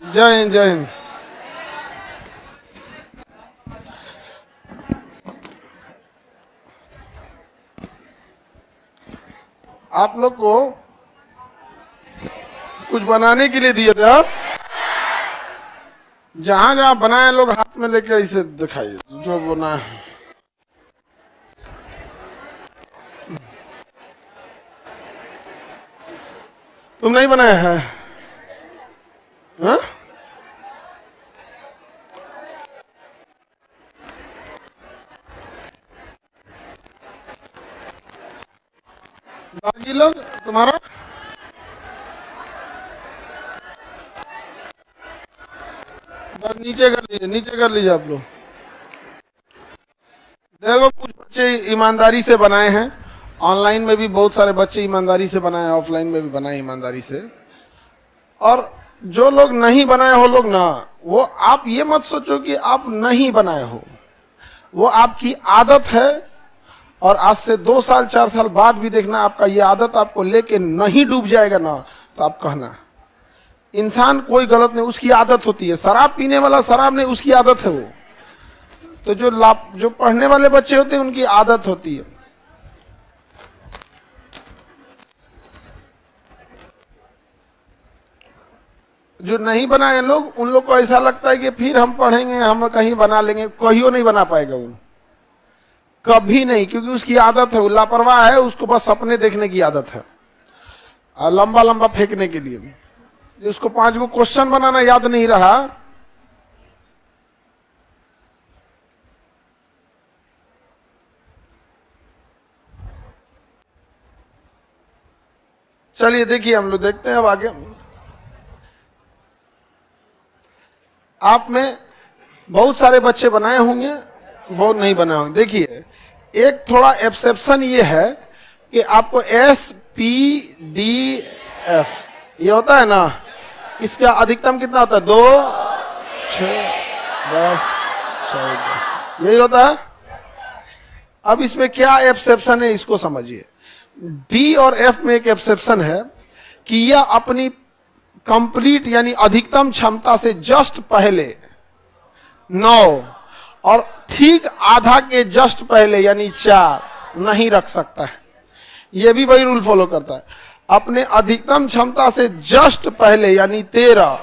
जय हिंद जय हिंद। आप लोग को कुछ बनाने के लिए दिए थे, हाँ? जहां जहां बनाए लोग हाथ में लेके इसे दिखाइए जो बना है। तुम नहीं बनाया है, हाँ? बाकी लोग तुम्हारा बस नीचे कर लीजिए, नीचे कर लीजिए आप लोग। देखो कुछ बच्चे ईमानदारी से बनाए हैं, ऑनलाइन में भी बहुत सारे बच्चे ईमानदारी से बनाए हैं, ऑफलाइन में भी बनाए ईमानदारी से। और जो लोग नहीं बनाए हो लोग ना, वो आप ये मत सोचो कि आप नहीं बनाए हो, वो आपकी आदत है। और आज से 2 साल 4 साल बाद भी देखना, आपका ये आदत आपको लेके नहीं डूब जाएगा ना, तो आप कहना इंसान कोई गलत नहीं, उसकी आदत होती है। शराब पीने वाला शराब नहीं, उसकी आदत है वो। तो जो पढ़ने वाले बच्चे होते हैं उनकी आदत होती है। जो नहीं बनाए लोग, उन लोग को ऐसा लगता है कि फिर हम पढ़ेंगे, हम कहीं बना लेंगे। कहियो नहीं बना पाएगा वो, कभी नहीं, क्योंकि उसकी आदत है, वो लापरवाह है, उसको बस सपने देखने की आदत है और लंबा लंबा फेंकने के लिए। उसको 5 गो क्वेश्चन बनाना याद नहीं रहा, चलिए देखिए हम लोग देखते हैं अब आगे। आप में बहुत सारे बच्चे बनाए होंगे, बहुत नहीं बनाए होंगे। देखिए एक थोड़ा एक्सेप्शन ये है कि आपको SPDF ये होता है ना, इसका अधिकतम कितना होता है? 2, 6, 10, 14 यही होता है। अब इसमें क्या एक्सेप्शन है इसको समझिए। D और F में एक एक्सेप्शन है कि यह अपनी कंप्लीट यानी अधिकतम क्षमता से जस्ट पहले 9 और ठीक आधा के जस्ट पहले यानी 4 नहीं रख सकता है। यह भी वही रूल फॉलो करता है। अपने अधिकतम क्षमता से जस्ट पहले यानी 13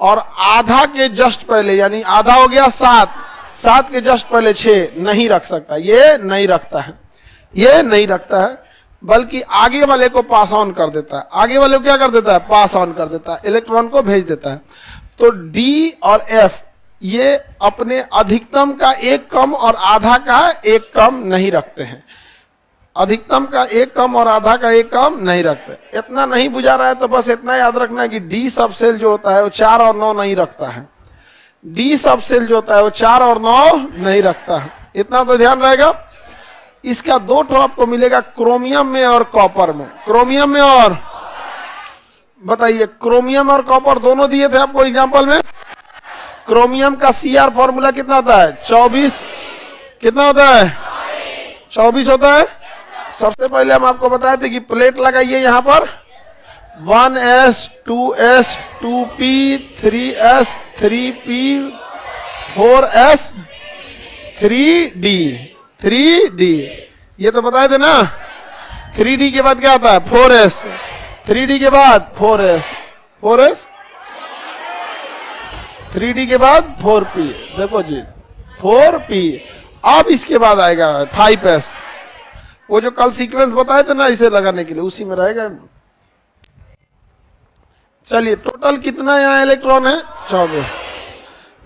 और आधा के जस्ट पहले यानी आधा हो गया 7 के जस्ट पहले 6 नहीं रख सकता। ये नहीं रखता है, ये नहीं रखता है, बल्कि आगे वाले को पास ऑन कर देता है। आगे वाले को क्या कर देता है? पास ऑन कर देता है, इलेक्ट्रॉन को भेज देता है। तो D और F ये अपने अधिकतम का 1 कम और आधा का 1 कम नहीं रखते हैं। अधिकतम का 1 कम और आधा का 1 कम नहीं रखते। इतना नहीं बुझा रहा है तो बस इतना याद रखना है कि D सब सेल जो होता है वो 4 और 9 नहीं रखता है। D सब सेल जो होता है वो 4 और 9 नहीं रखता है, इतना तो ध्यान रहेगा। इसका 2 ठो आपको मिलेगा क्रोमियम में और कॉपर में। क्रोमियम में और बताइए, क्रोमियम और कॉपर दोनों दिए थे आपको एग्जांपल में। क्रोमियम का Cr फॉर्मूला कितना होता है? 24। कितना होता है? 24 होता है। सबसे पहले हम आपको बताए थे कि प्लेट लगाइए यहाँ पर 1s 2s 2p 3s 3p 4s 3d 3d ये तो बताए थे ना। 3d के बाद क्या आता है? 4s। 3d के बाद 4s 4s 3d के बाद 4p। देखो जी 4p। अब इसके बाद आएगा 5s। वो जो कल सीक्वेंस बताए थे ना इसे लगाने के लिए, उसी में रहेगा। चलिए टोटल कितना यहाँ इलेक्ट्रॉन है? 24।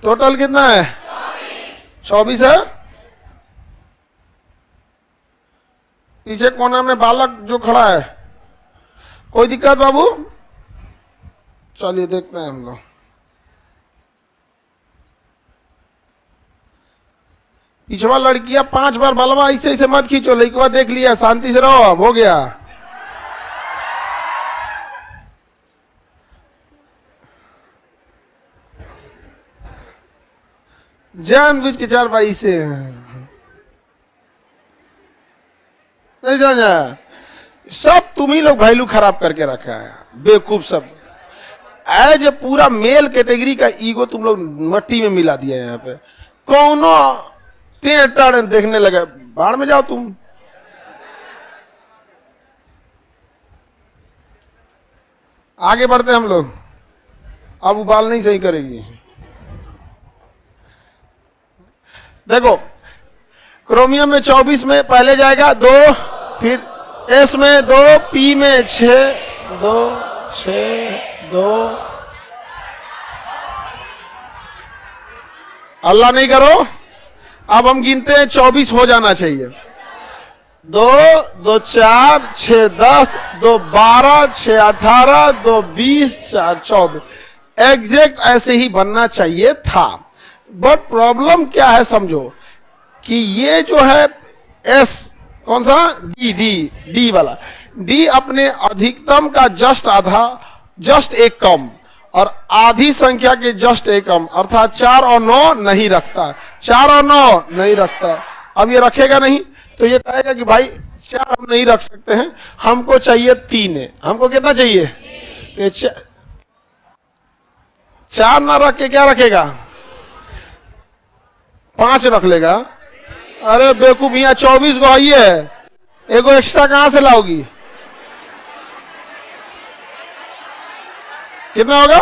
टोटल कितना है? 24 है। पीछे कोना में बालक जो खड़ा है, कोई दिक्कत बाबू? चलिए देखते हैं हम लोग। पिछवा लड़कियां 5 बार बलवा ऐसे ऐसे मत खींचो, लड़का देख लिया, शांति से रहो, अब हो गया। जानबूझ के 4 भाई से नहीं समझा। सब तुम ही लोग वैल्यू खराब करके रखा है, बेवकूफ सब। एज ए पूरा मेल कैटेगरी का ईगो तुम लोग मट्टी में मिला दिया यहाँ पे। कौनो टेढ़ देखने लगे, बाढ़ में जाओ तुम। आगे बढ़ते हम लोग। अब उबाल नहीं सही करेगी। देखो क्रोमियम में 24 में पहले जाएगा 2, फिर एस में 2, पी में 6, 2 6 2। अल्लाह नहीं करो, अब हम गिनते हैं 24 हो जाना चाहिए। 2 2 4 6 10, 2 12 6 18, 2 20 4 24। एग्जैक्ट ऐसे ही बनना चाहिए था। बट प्रॉब्लम क्या है समझो कि ये जो है एस कौन सा, डी वाला, डी अपने अधिकतम का जस्ट आधा, जस्ट एक कम, और आधी संख्या के जस्ट एक कम, अर्थात 4 और 9 नहीं रखता, 4 और 9 नहीं रखता। अब ये रखेगा नहीं तो ये कहेगा कि भाई 4 हम नहीं रख सकते हैं, हमको चाहिए 3 है। हमको कितना चाहिए? तो 4 ना रख के क्या रखेगा? 5 रख लेगा। अरे बेवकूफ, यहाँ 24 को आई है, एगो एक्स्ट्रा कहां से लाओगी? कितना होगा?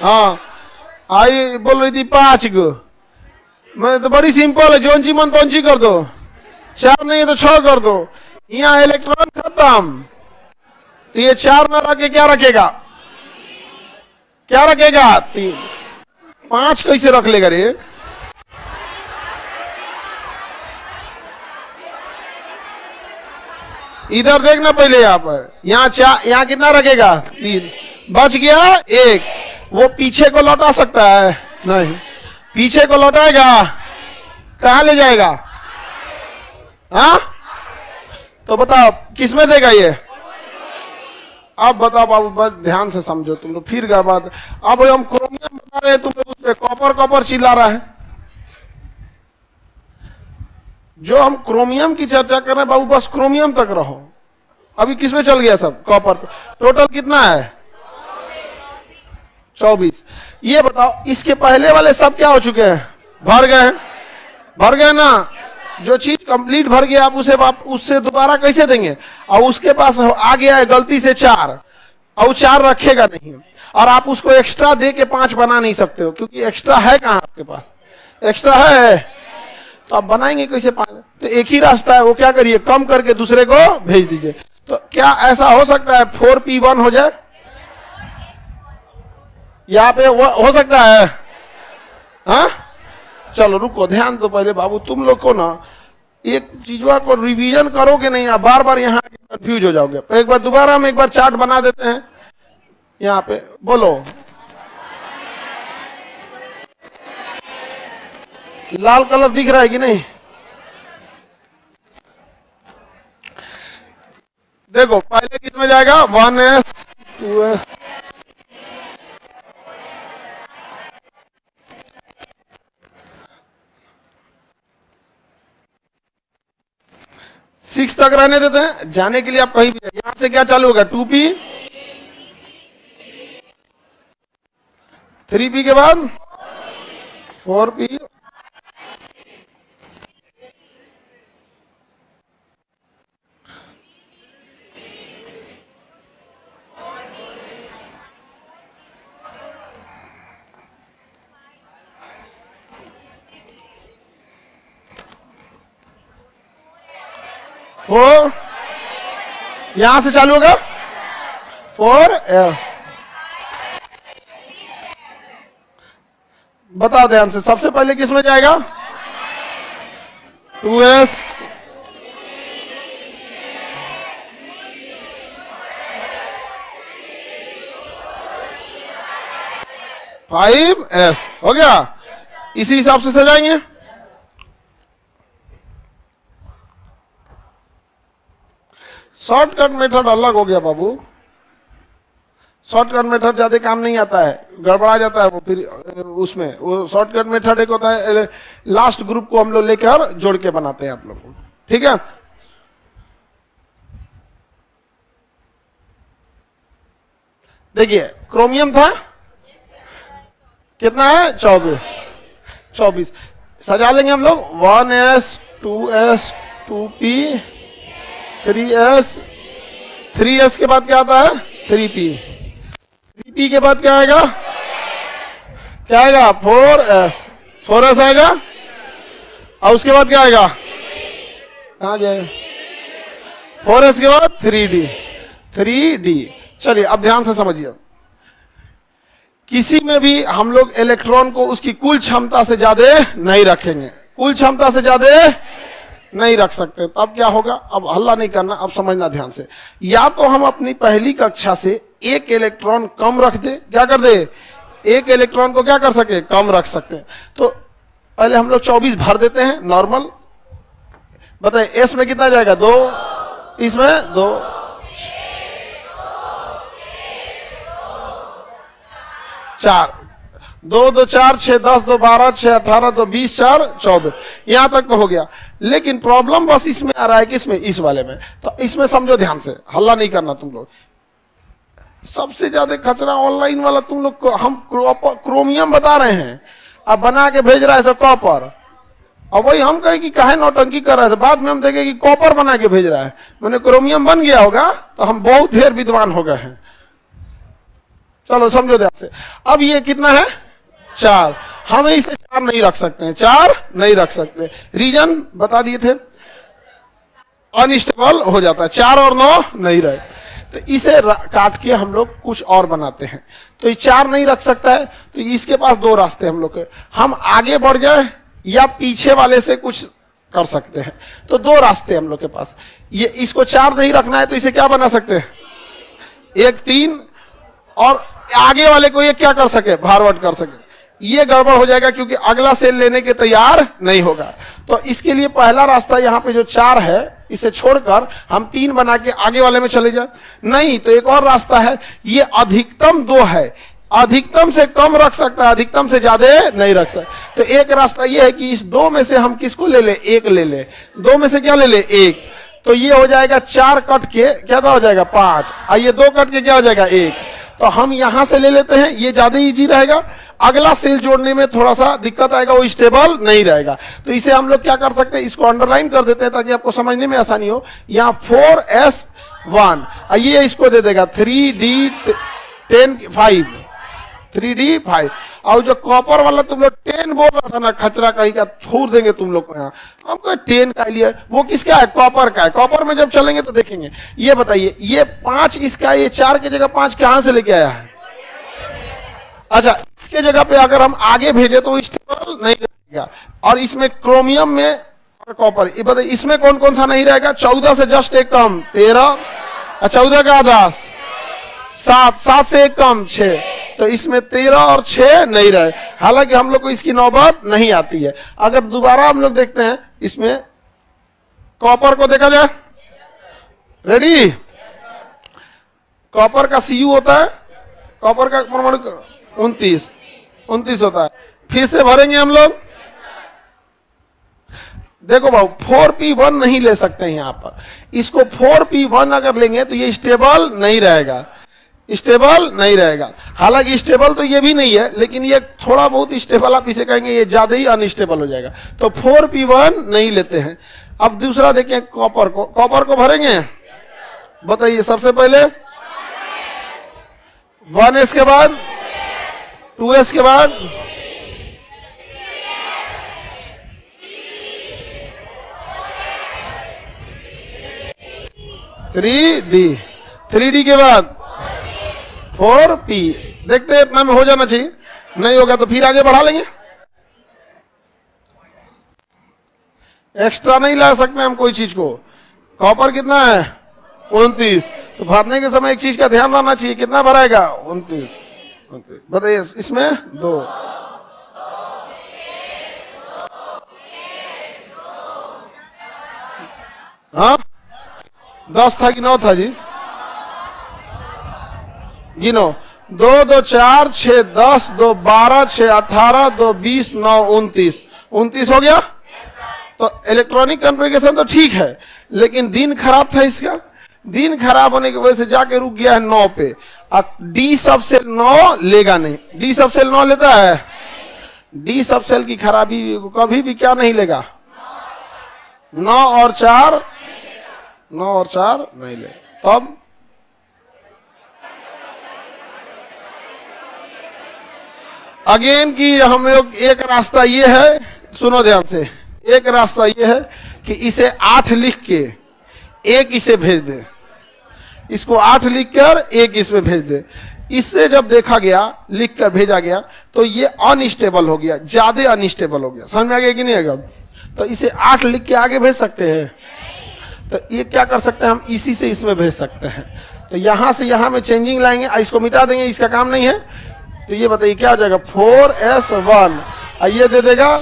हाँ आई बोल रही थी 5 को। मैं तो बड़ी सिंपल है, जोन ची मन तोन ची कर दो। 4 नहीं है तो 6 कर दो। यहाँ इलेक्ट्रॉन खत्म, तो ये 4 ना रख के क्या रखेगा? क्या रखेगा? 3। 5 कैसे रख लेगा रे? इधर देखना पहले, यहाँ पर यहाँ कितना रखेगा? 3। बच गया 1। वो पीछे को लौटा सकता है? नहीं। पीछे को लौटाएगा, कहां ले जाएगा? हाँ तो बताओ किस में देगा ये? अब बताओ बाबू, बस ध्यान से समझो तुम लोग, फिर गड़बड़। अब हम क्रोमियम बता रहे हैं, तुम लोग उससे कॉपर चिल्ला रहा है। जो हम क्रोमियम की चर्चा कर रहे हैं बाबू, बस क्रोमियम तक रहो। अभी किस में चल गया सब? कॉपर। टोटल कितना है? 24। ये बताओ इसके पहले वाले सब क्या हो चुके हैं? भर गए हैं। भर गए ना? जो चीज कंप्लीट भर गया, आप उससे दोबारा कैसे देंगे? और उसके पास आ गया है गलती से 4, और 4 रखेगा नहीं, और आप उसको एक्स्ट्रा दे के 5 बना नहीं सकते हो, क्योंकि एक्स्ट्रा है कहां आपके पास? एक्स्ट्रा है तो आप बनाएंगे कैसे 5? तो एक ही रास्ता है, वो क्या करिए, कम करके दूसरे को भेज दीजिए। तो क्या ऐसा हो सकता है 4p1 हो जाए? यहाँ पे हो सकता है? हाँ चलो रुको, ध्यान तो पहले बाबू, तुम लोग को ना एक चीजों को रिवीजन करोगे नहीं, आप बार बार यहाँ कंफ्यूज हो जाओगे। तो एक बार दोबारा हम एक बार चार्ट बना देते हैं। यहाँ पे बोलो, लाल कलर दिख रहा है कि नहीं? देखो पहले किसमें जाएगा? 1s 2s 6 तक रहने देते हैं। जाने के लिए आप कहीं भी, यहां से क्या चालू होगा? 2p, 3p के बाद 4p, 4, यहां से चालू होगा 4। बता ध्यान से, सबसे पहले किस में जाएगा? 2s, 5s हो गया। इसी हिसाब से सजाएंगे। शॉर्टकट मेथड अलग हो गया बाबू। शॉर्टकट मेथड ज्यादा काम नहीं आता है, गड़बड़ा जाता है वो। फिर उसमें वो शॉर्टकट मेथड एक होता है, लास्ट ग्रुप को हम लोग लेकर जोड़ के बनाते हैं आप लोग को, ठीक है। देखिए क्रोमियम था कितना है 24 सजा लेंगे हम लोग 1s 2s 2p 3s 3s के बाद क्या आता है 3p 3p के बाद क्या आएगा 4s आएगा और उसके बाद क्या आएगा कहाँ गए 4s के बाद 3d चलिए अब ध्यान से समझिए किसी में भी हम लोग इलेक्ट्रॉन को उसकी कुल क्षमता से ज्यादा नहीं रखेंगे कुल क्षमता से ज्यादा नहीं रख सकते तब क्या होगा अब हल्ला नहीं करना अब समझना ध्यान से या तो हम अपनी पहली कक्षा से एक इलेक्ट्रॉन कम रख दे क्या कर दे एक इलेक्ट्रॉन को क्या कर सके कम रख सकते हैं तो पहले हम लोग 24 भर देते हैं नॉर्मल बताइए एस में कितना जाएगा 2 इसमें 2 4 2 2 4 6 10 2 12 6 18 2 20 4 24 यहां तक तो हो गया लेकिन प्रॉब्लम बस इसमें आ रहा है कि इसमें इस वाले में तो इसमें समझो ध्यान से हल्ला नहीं करना तुम लोग सबसे ज्यादा खचरा ऑनलाइन वाला तुम लोग को हम क्रोमियम बता रहे हैं अब बना के भेज रहा है सब कॉपर और वही हम कहें कि काहे नौटंकी कर रहा है बाद में हम देखें कि कॉपर बना के भेज रहा है मैंने क्रोमियम बन गया होगा तो हम बहुत ढेर विद्वान हो गए हैं चलो समझो ध्यान से अब ये कितना है 4 हम इसे 4 नहीं रख सकते हैं 4 नहीं रख सकते रीजन बता दिए थे अनस्टेबल हो जाता है 4 और 9 नहीं रहे तो इसे काट के हम लोग कुछ और बनाते हैं तो ये 4 नहीं रख सकता है तो इसके पास 2 रास्ते हम लोग के हम आगे बढ़ जाए या पीछे वाले से कुछ कर सकते हैं तो 2 रास्ते हम लोग के पास ये इसको 4 नहीं रखना है तो इसे क्या बना सकते हैं एक 3 और आगे वाले को ये क्या कर सके फॉरवर्ड कर सके ये गड़बड़ हो जाएगा क्योंकि अगला सेल लेने के तैयार नहीं होगा तो इसके लिए पहला रास्ता यहाँ पे जो 4 है इसे छोड़कर हम 3 बना के आगे वाले में चले जाए नहीं तो एक और रास्ता है ये अधिकतम 2 है अधिकतम से कम रख सकता है अधिकतम से ज्यादा नहीं रख सकता तो एक रास्ता ये है कि इस 2 में से हम किसको ले ले 1 ले ले 2 में से क्या ले ले 1 तो ये हो जाएगा 4 कट के क्या हो जाएगा 5 और ये 2 कट के क्या हो जाएगा 1 तो हम यहां से ले लेते हैं ये ज्यादा इजी रहेगा अगला सेल जोड़ने में थोड़ा सा दिक्कत आएगा वो स्टेबल नहीं रहेगा तो इसे हम लोग क्या कर सकते हैं इसको अंडरलाइन कर देते हैं ताकि आपको समझने में आसानी हो यहाँ 4s1 ये इसको दे देगा 3d5 और जो कॉपर वाला तुम लोग 10 बोल रहा था ना खचरा कहीं का थूर देंगे तुम लोग को यहाँ हमको 10 का लिया वो किसका है कॉपर का है कॉपर में जब चलेंगे तो देखेंगे ये बताइए ये 5 इसका ये 4 की जगह 5 कहां से लेके आया है अच्छा इसके जगह पे अगर हम आगे भेजे तो स्टेबल नहीं रहेगा और इसमें क्रोमियम में और कॉपर ये बताइए इसमें कौन कौन सा नहीं रहेगा 14 से जस्ट एक कम 13 14 का आधा 7 से एक कम 6 तो इसमें 13 और 6 नहीं रहे हालांकि हम लोग को इसकी नौबत नहीं आती है अगर दोबारा हम लोग देखते हैं इसमें कॉपर को देखा जाए रेडी कॉपर का Cu होता है कॉपर का परमाणु 29 होता है फिर से भरेंगे हम लोग देखो भाऊ 4p1 नहीं ले सकते हैं यहाँ पर इसको 4p1 अगर लेंगे तो ये स्टेबल नहीं रहेगा हालांकि स्टेबल तो ये भी नहीं है लेकिन ये थोड़ा बहुत स्टेबल आप इसे कहेंगे ये ज्यादा ही अनस्टेबल हो जाएगा तो 4p1 नहीं लेते हैं अब दूसरा देखें कॉपर को भरेंगे बताइए सबसे पहले 1s के बाद 2s के बाद 3d के बाद 4p देखते हैं इतना में हो जाना चाहिए नहीं होगा तो फिर आगे बढ़ा लेंगे एक्स्ट्रा नहीं ला सकते हम कोई चीज को कॉपर कितना है 29 तो भरने के समय एक चीज का ध्यान रखना चाहिए कितना भराएगा 29 बताइए इसमें 2 हाँ 10 था कि 9 था जी गिनो 2 2 4 6 10 2 12 6 18 2 20 9 29 हो गया तो इलेक्ट्रॉनिक कॉन्फ़िगरेशन तो ठीक है लेकिन दिन खराब था इसका दिन खराब होने की वजह से जाके रुक गया है 9 पे। अब डी सब सेल 9 लेगा नहीं, डी सब सेल 9 लेता है, डी सब सेल की खराबी कभी भी क्या नहीं लेगा, 9 और 4 नहीं ले। तब अगेन की हम लोग एक रास्ता ये है, सुनो ध्यान से, एक रास्ता ये है कि इसे 8 लिख के एक इसे भेज दे, इसको 8 लिख कर एक इसमें भेज दे। इससे जब देखा गया, लिख कर भेजा गया, तो ये अनस्टेबल हो गया, ज्यादा अनस्टेबल हो गया। समझ में आ गया कि नहीं आएगा? तो इसे 8 लिख के आगे भेज सकते हैं, तो ये क्या कर सकते हैं हम, इसी से इसमें भेज सकते हैं। तो यहां से यहां में चेंजिंग लाएंगे, इसको मिटा देंगे, इसका काम नहीं है। तो ये बताइए क्या हो जाएगा, 4s1, ये दे देगा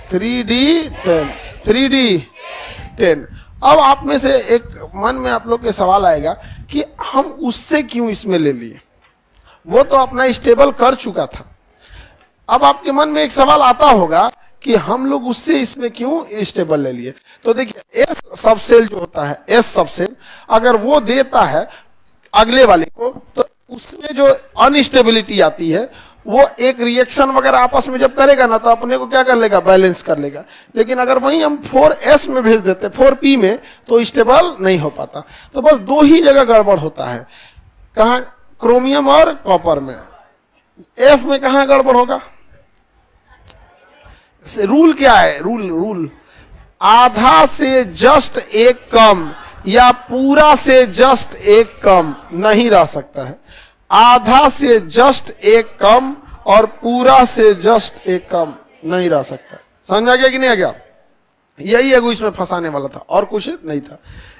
3d10, 3d10। अब आप में से एक मन में आप लोग के सवाल आएगा कि हम उससे क्यों इसमें ले लिए, वो तो अपना स्टेबल कर चुका था। अब आपके मन में एक सवाल आता होगा कि हम लोग उससे इसमें क्यों स्टेबल ले लिए। तो देखिए एस सबसेल जो होता है, एस सबसेल अगर वो देता है अगले वाले को, तो उसमें जो अनस्टेबिलिटी आती है वो एक रिएक्शन वगैरह आपस में जब करेगा ना, तो अपने को क्या कर लेगा, बैलेंस कर लेगा। लेकिन अगर वहीं हम 4s में भेज देते, 4p में, तो स्टेबल नहीं हो पाता। तो बस 2 ही जगह गड़बड़ होता है, कहाँ, क्रोमियम और कॉपर में। f में कहाँ गड़बड़ होगा, रूल क्या है, रूल आधा से जस्ट एक कम या पूरा से जस्ट एक कम नहीं रह सकता है। आधा से जस्ट एक कम और पूरा से जस्ट एक कम नहीं रह सकता। समझ आ गया कि नहीं आ गया? यही एगो इसमें फंसाने वाला था, और कुछ नहीं था।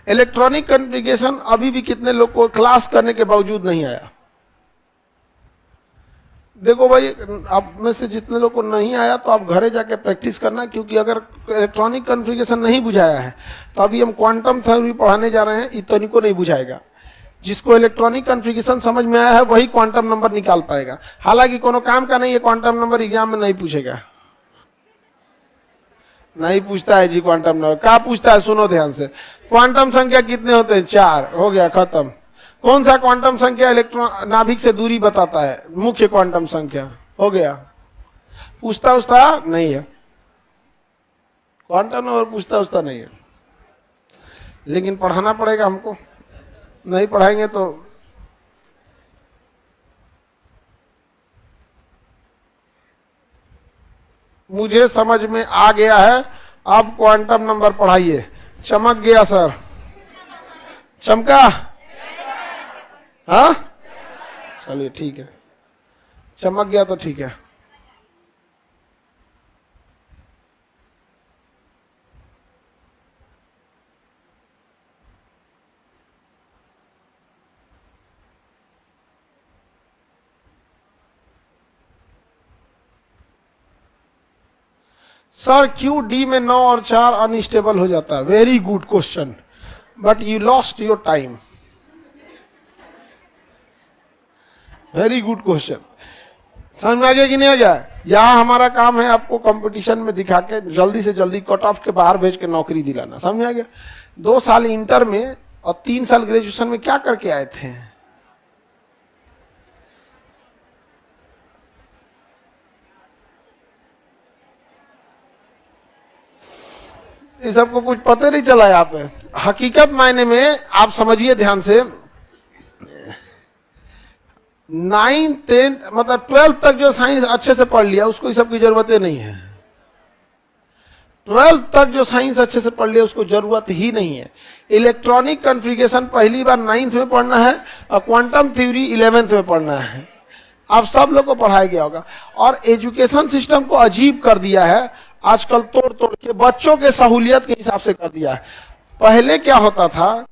इलेक्ट्रॉनिक कॉन्फ़िगरेशन अभी भी कितने लोग को क्लास करने के बावजूद नहीं आया। देखो भाई, आप में से जितने लोग को नहीं आया तो आप घरे जाके प्रैक्टिस करना, क्योंकि अगर इलेक्ट्रॉनिक कॉन्फ़िगरेशन नहीं बुझाया है तो अभी हम क्वांटम थ्योरी पढ़ाने जा रहे हैं, इतनी को नहीं बुझाएगा। जिसको इलेक्ट्रॉनिक कॉन्फ़िगरेशन समझ में आया है वही क्वांटम नंबर निकाल पाएगा। हालांकि कोनो काम का नहीं है, क्वांटम नंबर एग्जाम में नहीं पूछेगा, नहीं पूछता है जी क्वांटम नंबर। क्या पूछता है, सुनो ध्यान से, क्वांटम संख्या कितने होते हैं, 4, हो गया खत्म। कौन सा क्वांटम संख्या इलेक्ट्रॉन नाभिक से दूरी बताता है, मुख्य क्वांटम संख्या, हो गया। पूछता नहीं है, क्वांटम नंबर पूछता नहीं है, लेकिन पढ़ाना पड़ेगा हमको, नहीं पढ़ाएंगे तो मुझे समझ में आ गया है। अब क्वांटम नंबर पढ़ाइए। चमक गया सर, चमका, हाँ चलिए ठीक है, चमक गया तो ठीक है। सर क्यों डी में 9 और 4 अनस्टेबल हो जाता है? Very good question, but you lost your time. Very good question. समझ में आ गया कि नहीं आ गया? यहाँ हमारा काम है आपको कंपटीशन में दिखा के जल्दी से जल्दी कट ऑफ के बाहर भेज के नौकरी दिलाना। समझ में आ गया? 2 साल इंटर में और 3 साल ग्रेजुएशन में क्या करके आए थे? ये सबको कुछ पता नहीं चला यहाँ पे। हकीकत मायने में आप समझिए ध्यान से, 9, 10 मतलब 12 तक जो साइंस अच्छे से पढ़ लिया उसको इस सब की जरूरत नहीं है। 12 तक जो साइंस अच्छे से पढ़ लिया उसको जरूरत ही नहीं है। इलेक्ट्रॉनिक कॉन्फ़िगरेशन पहली बार 9th में पढ़ना है और क्वांटम थ्योरी 11th में पढ़ना है। आप सब लोग को पढ़ाया गया होगा। और एजुकेशन सिस्टम को अजीब कर दिया है आजकल, तोड़ तोड़ के बच्चों के सहूलियत के हिसाब से कर दिया है। पहले क्या होता था,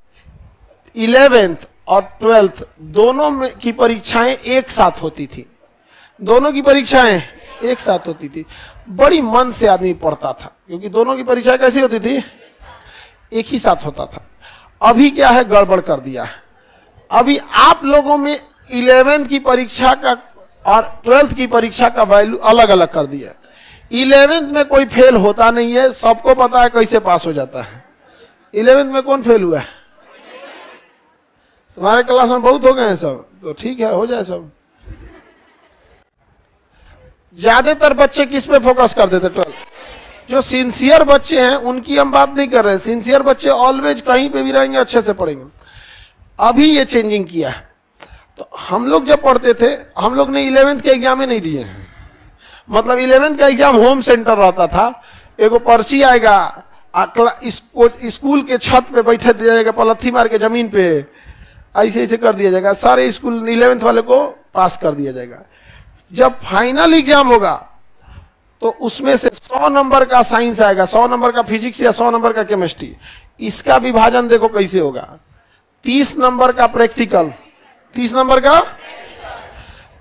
11th और 12th दोनों में की परीक्षाएं एक साथ होती थी। दोनों की परीक्षाएं एक साथ होती थी। बड़ी मन से आदमी पढ़ता था क्योंकि दोनों की परीक्षाएं कैसी होती थी, एक ही साथ होता था। अभी क्या है, गड़बड़ कर दिया है। अभी आप लोगों में 11th की परीक्षा का और 12th की परीक्षा का वैल्यू अलग अलग कर दिया। 11th में कोई फेल होता नहीं है, सबको पता है कैसे पास हो जाता है। 11th में कौन फेल हुआ है? तुम्हारे क्लास में बहुत हो गए हैं सब, तो ठीक है, हो जाए सब। ज्यादातर बच्चे किस पे फोकस कर देते? 12। जो सिंसियर बच्चे हैं उनकी हम बात नहीं कर रहे। सिंसियर बच्चे ऑलवेज कहीं पे भी रहेंगे, अच्छे से पढ़ेंगे। अभी ये चेंजिंग किया है। तो हम लोग जब पढ़ते थे, हम लोग ने 11th के एग्जाम नहीं दिए हैं। मतलब 11th का एग्जाम होम सेंटर रहता था, एगो पर्ची आएगा, स्कूल के छत पे बैठे दिया जाएगा, पलथी मार के जमीन पे ऐसे ऐसे कर दिया जाएगा, सारे स्कूल 11th वाले को पास कर दिया जाएगा। जब फाइनल एग्जाम होगा तो उसमें से 100 नंबर का साइंस आएगा, 100 नंबर का फिजिक्स या 100 नंबर का केमिस्ट्री। इसका विभाजन देखो कैसे होगा। 30 नंबर का प्रैक्टिकल, 30 नंबर का,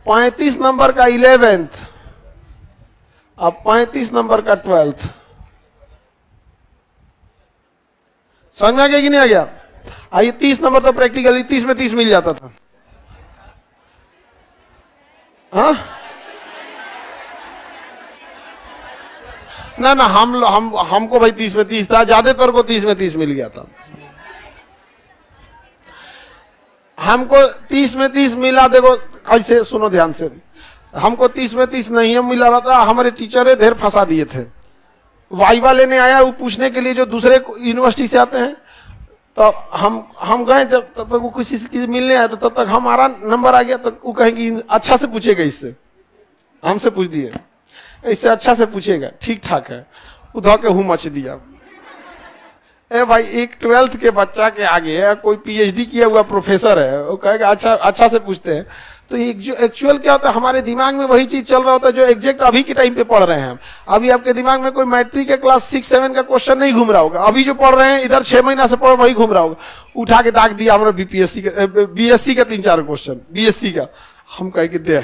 35 नंबर का 11th, अब 35 नंबर का 12th। समझ में आ गया कि नहीं आ गया? आइए 30 नंबर तो प्रैक्टिकल, 30 में 30 मिल जाता था। हाँ ना ना, हमको भाई 30 में 30 था, ज्यादातर को 30 में 30 मिल गया था। हमको 30 में 30 मिला, देखो ऐसे सुनो ध्यान से, हमको 30 में 30 नहीं मिला रहा था, हमारे टीचर ढेर फंसा दिए थे। वाइवा लेने आया वो पूछने के लिए जो दूसरे यूनिवर्सिटी से आते हैं, तो हम गए, जब तब तक वो किसी से मिलने आया, तो तब तक हमारा नंबर आ गया। तो वो कहेंगे अच्छा से पूछेगा, इससे हमसे पूछ दिए, इससे अच्छा से पूछेगा, ठीक ठाक है। उधर के हूँ मच दिया। ए भाई, एक 12th के बच्चा के आगे कोई PhD किया हुआ प्रोफेसर है, वो कहेगा अच्छा से पूछते हैं। तो एक्चुअल क्या होता है, हमारे दिमाग में वही चीज चल रहा होता है जो एग्जैक्ट अभी के टाइम पे पढ़ रहे हैं हम। अभी आपके दिमाग में कोई मैट्रिक के क्लास 6-7 का क्वेश्चन नहीं घूम रहा होगा। अभी जो पढ़ रहे हैं इधर 6 महीना से पढ़, वही घूम रहा होगा। उठा के दाग दिया हमारा BPSC का, BSc का 3-4 क्वेश्चन, BSc का। हम कहे कि दे,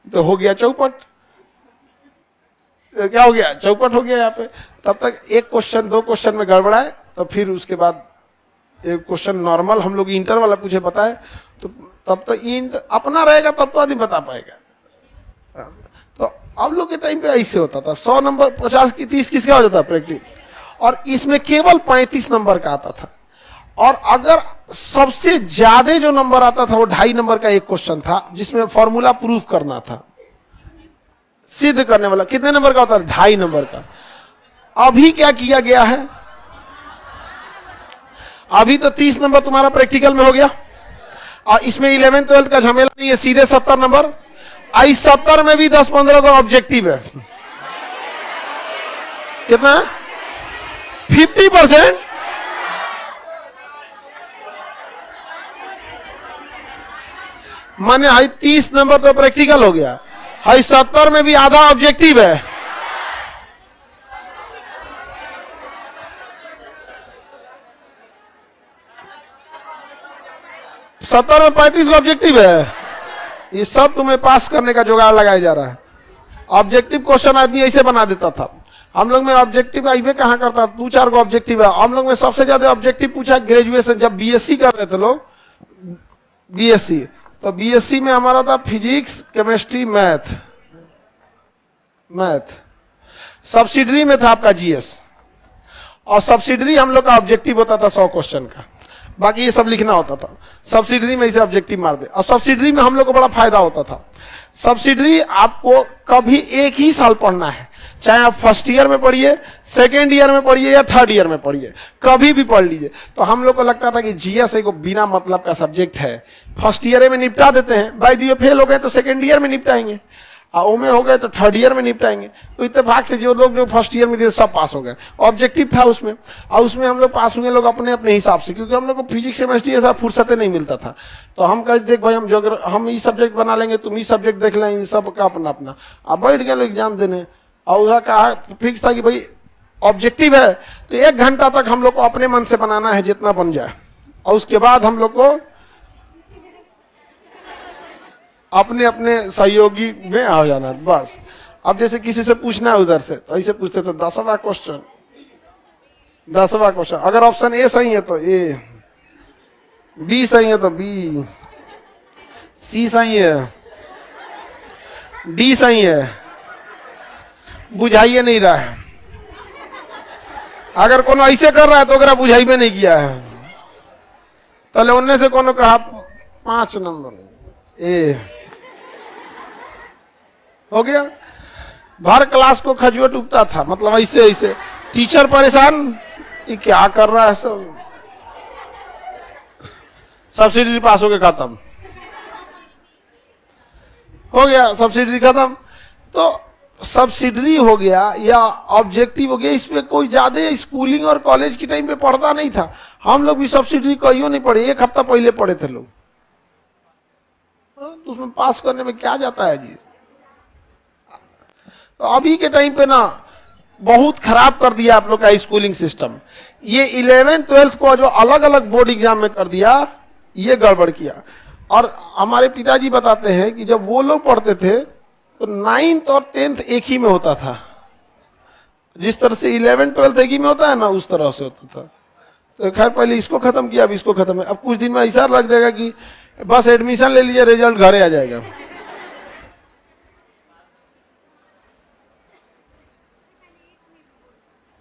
तो हो गया चौपट। क्या हो गया? चौपट हो गया यहाँ पे। तब तक एक क्वेश्चन 2 क्वेश्चन में गड़बड़ाए, तो फिर उसके बाद एक क्वेश्चन नॉर्मल हम लोग इंटर वाला पूछे बताए, तो तब तो अपना रहेगा, तब तो आदमी बता पाएगा। तो अब लोग के टाइम पे ऐसे होता था, 100 नंबर 50 की 30 किसका हो जाता प्रैक्टिस, और इसमें केवल 35 नंबर का आता था। और अगर सबसे ज्यादा जो नंबर आता था वो 2.5 नंबर का एक क्वेश्चन था, जिसमें फॉर्मूला प्रूफ करना था, सिद्ध करने वाला। कितने नंबर का होता है? 2.5 नंबर का। अभी क्या किया गया है, अभी तो 30 नंबर तुम्हारा प्रैक्टिकल में हो गया, और इसमें 11th 12th का झमेला नहीं है, सीधे 70 नंबर। आई 70 में भी 10-15 का ऑब्जेक्टिव है। कितना? 50%। माने हाई 30 नंबर तो प्रैक्टिकल हो गया, हाई 70 में भी आधा ऑब्जेक्टिव है। सत्तर में 35 का ऑब्जेक्टिव है। ये सब तुम्हें पास करने का जुगाड़ लगाया जा रहा है। ऑब्जेक्टिव क्वेश्चन आदमी ऐसे बना देता था। हम लोग में ऑब्जेक्टिव आईवे कहाँ करता, 2-4 को ऑब्जेक्टिव है। हम लोग में सबसे ज्यादा ऑब्जेक्टिव पूछा ग्रेजुएशन, जब BSc कर रहे थे लोग, BSc, तो BSc में हमारा था फिजिक्स, केमिस्ट्री, मैथ। सब्सिडरी में था आपका GS, और सब्सिडरी हम लोग का ऑब्जेक्टिव होता था 100 क्वेश्चन का, बाकी ये सब लिखना होता था। सब्सिडरी में इसे ऑब्जेक्टिव मार दे। और सब्सिडरी में हम लोग को बड़ा फायदा होता था। सब्सिडरी आपको कभी एक ही साल पढ़ना है, चाहे आप फर्स्ट ईयर में पढ़िए, सेकेंड ईयर में पढ़िए, या थर्ड ईयर में पढ़िए, कभी भी पढ़ लीजिए। तो हम लोग को लगता था कि GS को बिना मतलब का सब्जेक्ट है, फर्स्ट ईयर में निपटा देते हैं, बाई दिए फेल हो गए तो सेकेंड ईयर में निपटाएंगे, और ओमे हो गए तो थर्ड ईयर में निपटाएंगे। तो इत्तेफाक से जो लोग जो फर्स्ट ईयर में दिए सब पास हो गए। ऑब्जेक्टिव था उसमें, और उसमें हम लोग पास हुए लोग अपने अपने हिसाब से, क्योंकि हम लोग को फिजिक्स केमिस्ट्री ऐसा फुर्सत नहीं मिलता था। तो हम कहे देख भाई, हम ये सब्जेक्ट बना लेंगे, तुम ये सब्जेक्ट देख लेंगे, सब का अपना अपना। अब बैठ गए लोग एग्जाम देने, और उसका कहा फिक्स था कि भाई ऑब्जेक्टिव है तो 1 घंटा तक हम लोग को अपने मन से बनाना है, जितना बन जाए, और उसके बाद हम लोग को अपने अपने सहयोगी में आ जाना बस। अब जैसे किसी से पूछना है उधर से, तो ऐसे पूछते थे 10वां क्वेश्चन, 10वां क्वेश्चन, अगर ऑप्शन A सही है तो A, B सही है तो B, C सही है, D सही है, बुझाइए नहीं रहा है। अगर कोनो ऐसे कर रहा है तो अगर बुझाई में नहीं किया है, तो उनने से कोनो कहा 5 नंबर ए हो गया। भर क्लास को खजुआट उगता था, मतलब ऐसे ऐसे। टीचर परेशान, ये क्या कर रहा है सब। सब्सिडी पास हो गया, खत्म हो गया, सब्सिडी खत्म। तो सब्सिडी हो गया या ऑब्जेक्टिव हो गया, इसमें कोई ज्यादा स्कूलिंग और कॉलेज के टाइम पे पढ़ता नहीं था। हम लोग भी सब्सिडी कहियो नहीं पढ़े, 1 हफ्ता पहले पढ़े थे लोग। तो उसमें पास करने में क्या जाता है जी। तो अभी के टाइम पे ना बहुत खराब कर दिया आप लोग का स्कूलिंग सिस्टम। ये 11th 12th को जो अलग अलग बोर्ड एग्जाम में कर दिया, ये गड़बड़ किया। और हमारे पिताजी बताते हैं कि जब वो लोग पढ़ते थे तो 9th और 10th एक ही में होता था। जिस तरह से 11th 12th एक ही में होता है ना, उस तरह से होता था। तो खैर पहले इसको खत्म किया, अब इसको खत्म है। अब कुछ दिन में ऐसा लग जाएगा कि बस एडमिशन ले लीजिए, रिजल्ट घरे आ जाएगा।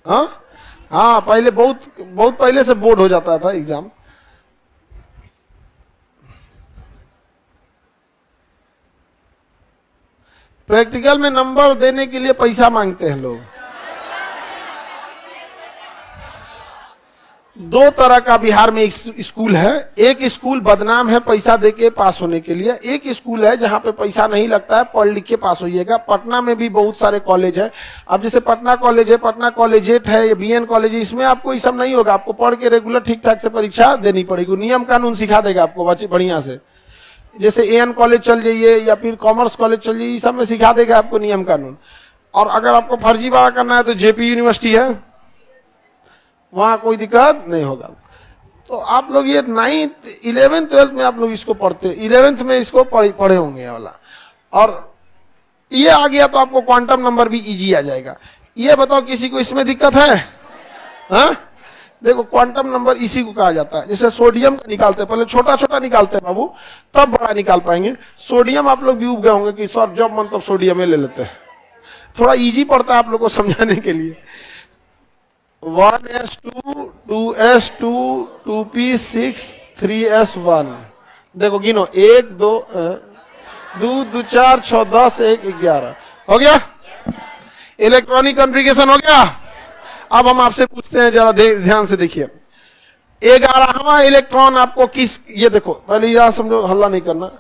हाँ, पहले बहुत पहले से बोर्ड हो जाता था एग्जाम। प्रैक्टिकल में नंबर देने के लिए पैसा मांगते हैं लोग। 2 तरह का बिहार में स्कूल है। एक स्कूल बदनाम है पैसा देके पास होने के लिए, एक स्कूल है जहां पे पैसा नहीं लगता है, पढ़ लिख के पास होइएगा। पटना में भी बहुत सारे कॉलेज है। अब जैसे पटना कॉलेज है, पटना कॉलेजेट है, बीएन कॉलेज है, इसमें आपको ये सब नहीं होगा। आपको पढ़ के रेगुलर ठीक ठाक से परीक्षा देनी पड़ेगी। नियम कानून सिखा देगा आपको बढ़िया से। जैसे एएन कॉलेज चल जाइए या फिर कॉमर्स कॉलेज चल जाइए, सब में सिखा देगा आपको नियम कानून। और अगर आपको फर्जीवाड़ा करना है तो जेपी यूनिवर्सिटी है, वहां कोई दिक्कत नहीं होगा। तो आप लोग ये 9th 11th 12th में आप लोग इसको पढ़ते, 11th में इसको पढ़े होंगे वाला। और ये आ गया तो आपको क्वांटम नंबर भी इजी आ जाएगा। ये बताओ किसी को इसमें दिक्कत है? हाँ, देखो क्वांटम नंबर इसी को कहा जाता है। जैसे सोडियम का निकालते हैं, पहले छोटा छोटा निकालते हैं बाबू, तब बड़ा निकाल पाएंगे। सोडियम आप लोग भी उग गए होंगे कि सर जब मन तब सोडियम ले लेते हैं। थोड़ा इजी पड़ता है आप लोग को समझाने के लिए। 1s2 2s2 2p6 3s1। देखो गिनो, 1 2 2 2 4 6 10 1 11 हो गया। इलेक्ट्रॉनिक कॉन्फ़िगरेशन हो गया। अब हम आपसे पूछते हैं, जरा ध्यान से देखिए। 11वां इलेक्ट्रॉन आपको किस, ये देखो पहले यह समझो, हल्ला नहीं करना।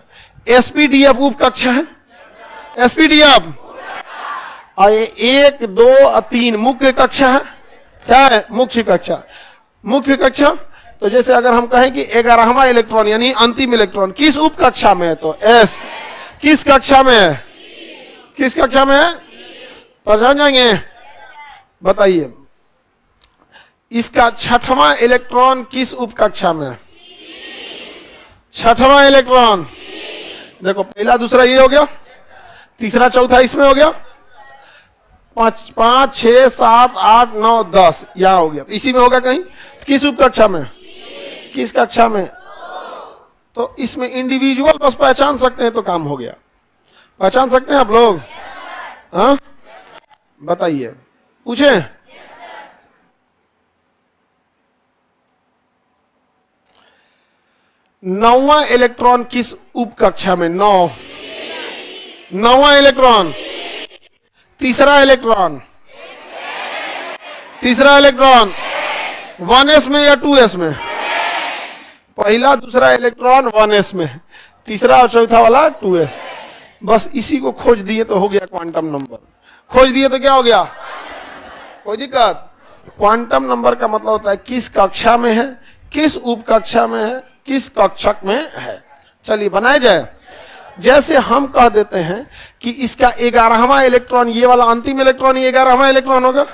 एसपीडीएफ उप कक्षा है, एसपीडीएफ। और 1 2 और 3 मुख्य कक्षा है। क्या है? मुख्य कक्षा। मुख्य कक्षा तो जैसे अगर हम कहें कि 11वां इलेक्ट्रॉन यानी अंतिम इलेक्ट्रॉन किस उप कक्षा में है, तो एस। किस कक्षा में है? किस कक्षा में है? पहचान जाएंगे, बताइए। इसका 6वां इलेक्ट्रॉन किस उप कक्षा में? 6वां इलेक्ट्रॉन। देखो पहला दूसरा ये हो गया, तीसरा चौथा इसमें हो गया, 5 6 7 8 9 10 यहां हो गया। इसी में होगा कहीं। किस उप कक्षा में? किस कक्षा में? तो इसमें इंडिविजुअल बस पहचान सकते हैं तो काम हो गया। पहचान सकते हैं आप लोग? हाँ, बताइए, पूछे। नौवां इलेक्ट्रॉन किस उप कक्षा में? 9वां इलेक्ट्रॉन। तीसरा इलेक्ट्रॉन, तीसरा इलेक्ट्रॉन 1s में या 2s में? पहला दूसरा इलेक्ट्रॉन 1s में, तीसरा और चौथा वाला 2s। बस इसी को खोज दिए तो हो गया क्वांटम नंबर। खोज दिए तो क्या हो गया? कोई दिक्कत? क्वांटम नंबर का मतलब होता है किस कक्षा में है, किस उप कक्षा में है, किस कक्षक में है। चलिए बनाया जाए। जैसे हम कह देते हैं कि इसका 11वां इलेक्ट्रॉन, ये वाला अंतिम इलेक्ट्रॉन 11वां इलेक्ट्रॉन होगा,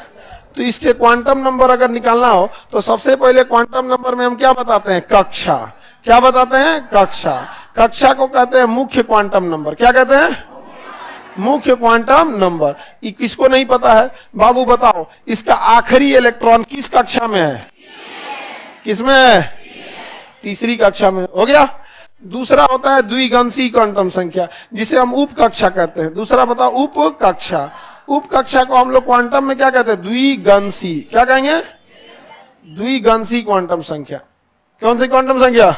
तो इसके क्वांटम नंबर अगर निकालना हो तो सबसे पहले क्वांटम नंबर में हम क्या बताते हैं? कक्षा। क्या बताते हैं? कक्षा। कक्षा को कहते हैं मुख्य क्वांटम नंबर। क्या कहते हैं? मुख्य क्वांटम नंबर। ये किसको नहीं पता है? बाबू बताओ, इसका आखिरी इलेक्ट्रॉन किस कक्षा में है? किसमें है? तीसरी कक्षा में। हो गया। दूसरा होता है द्विगंशी क्वांटम संख्या, जिसे हम उप कक्षा कहते हैं। दूसरा बताओ, उप कक्षा। उप कक्षा को हम लोग क्वांटम में क्या कहते हैं? द्विगंशी। क्या कहेंगे? द्विगंशी क्वांटम संख्या। कौन सी क्वांटम संख्या?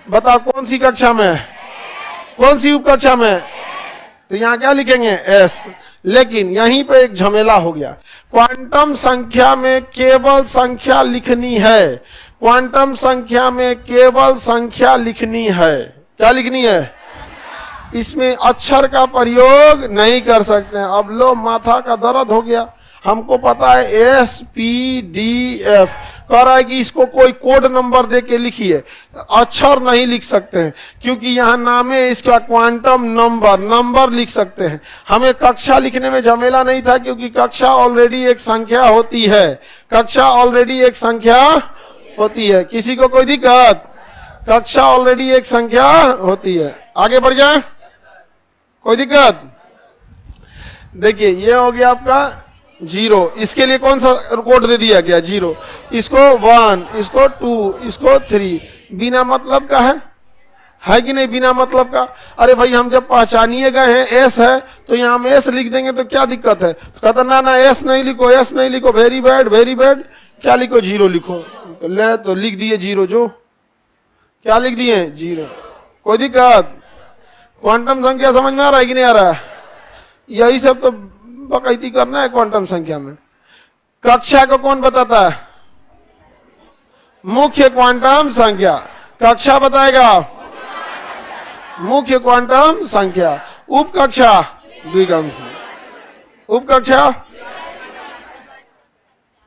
बताओ कौन सी कक्षा में, कौन सी उप कक्षा में, तो यहाँ क्या लिखेंगे एस। लेकिन यहीं पे एक झमेला हो गया, क्वांटम संख्या में केवल संख्या लिखनी है, क्वांटम संख्या में केवल संख्या लिखनी है। क्या लिखनी है? इसमें अक्षर का प्रयोग नहीं कर सकते हैं। अब लो माथा का दर्द हो गया, हमको पता है एस पी डी एफ, कह रहा है कि इसको कोई कोड नंबर दे के लिखिए, अक्षर नहीं लिख सकते हैं क्योंकि यहाँ नाम है इसका क्वांटम नंबर, नंबर लिख सकते हैं। हमें कक्षा लिखने में झमेला नहीं था क्योंकि कक्षा ऑलरेडी एक संख्या होती है, कक्षा ऑलरेडी एक संख्या होती है। किसी को कोई दिक्कत? कक्षा ऑलरेडी एक संख्या होती है। आगे बढ़ जाए, कोई दिक्कत? देखिए ये हो गया आपका 0, इसके लिए कौन सा कोड दे दिया गया? 0, इसको 1, इसको 2, इसको 3, बिना मतलब का है कि नहीं? बिना मतलब का। अरे भाई हम जब पहचानिए गए हैं एस है तो यहाँ हम एस लिख देंगे तो क्या दिक्कत है? तो कहता ना एस नहीं लिखो, एस नहीं लिखो, वेरी बैड वेरी बैड, क्या लिखो? 0 लिखो। ले तो लिख दिए 0, जो क्या लिख दिए 0, कोई दिक्कत? क्वांटम संख्या समझ में आ रहा है कि नहीं आ रहा है? यही सब तो बकैती करना है क्वांटम संख्या में। कक्षा को कौन बताता है? मुख्य क्वांटम संख्या। कक्षा बताएगा मुख्य क्वांटम संख्या, उप कक्षा द्विगंसी, उप कक्षा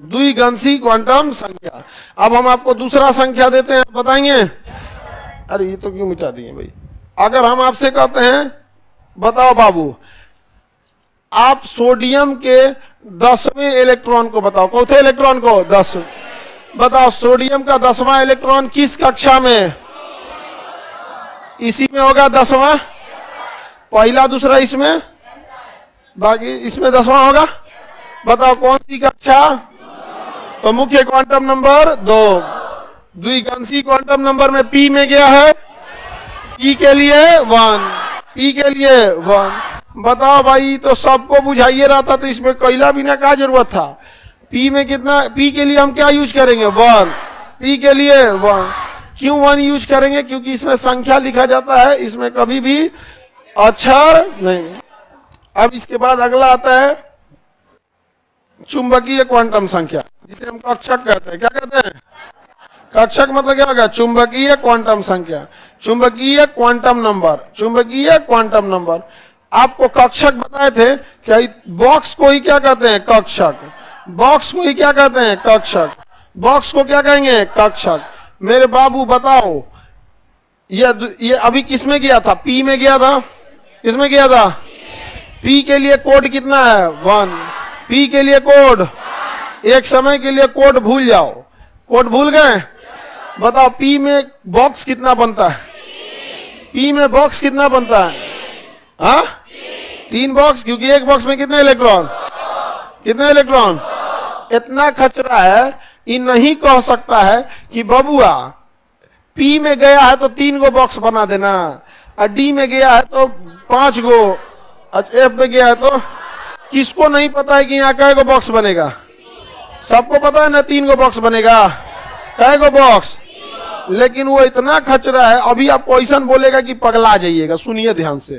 द्विगंसी क्वांटम संख्या। अब हम आपको दूसरा संख्या देते हैं, बताएंगे? अरे ये तो क्यों मिटा दिए भाई? अगर हम आपसे कहते हैं बताओ बाबू आप सोडियम के 10वें इलेक्ट्रॉन को बताओ, कौन थे इलेक्ट्रॉन को? 10। बताओ सोडियम का 10वां इलेक्ट्रॉन किस कक्षा में? इसी में होगा 10वां, पहला दूसरा इसमें, बाकी इसमें 10वां होगा। बताओ कौन सी कक्षा? तो मुख्य क्वांटम नंबर 2। द्विगंसी क्वांटम नंबर में पी में गया है, पी के लिए 1, पी के लिए 1। बताओ भाई, तो सबको बुझाइए रहता तो इसमें कैला बिना क्या जरूरत था? पी में कितना? पी के लिए हम क्या यूज करेंगे? 1, पी के लिए 1। क्यों 1 यूज करेंगे? क्योंकि इसमें संख्या लिखा जाता है, इसमें कभी भी अक्षर नहीं। अब इसके बाद अगला आता है चुंबकीय क्वांटम संख्या, जिसे हम कक्षक कहते हैं। क्या कहते हैं? कक्षक मतलब क्या होगा? चुंबकीय क्वांटम संख्या, चुंबकीय क्वांटम नंबर, चुंबकीय क्वांटम नंबर। आपको कक्षक बताए थे क्या? बॉक्स को ही क्या कहते हैं? कक्षक। बॉक्स को ही क्या कहते हैं? कक्षक। बॉक्स को क्या कहेंगे? कक्षक। मेरे बाबू बताओ ये अभी किस में गया था? पी में गया था। किसमें गया था? पी के लिए कोड कितना है? 1। पी के लिए कोड, एक समय के लिए कोड भूल जाओ, कोड भूल गए? बताओ पी में बॉक्स कितना बनता है? पी में बॉक्स कितना बनता है? हाँ 3 बॉक्स, क्योंकि एक बॉक्स में कितने इलेक्ट्रॉन? कितने इलेक्ट्रॉन? इतना खचरा है, ये नहीं कह सकता है कि बबुआ पी में गया है तो 3 गो बॉक्स बना देना, और डी में गया है तो 5 गो, एफ में गया है तो। किसको नहीं पता है कि यहाँ कै गो बॉक्स बनेगा? सबको पता है ना 3 गो बॉक्स बनेगा। कै गो बॉक्स? लेकिन वो इतना खचरा है, अभी आपको ऐसा बोलेगा कि पगला जाइएगा। सुनिए ध्यान से,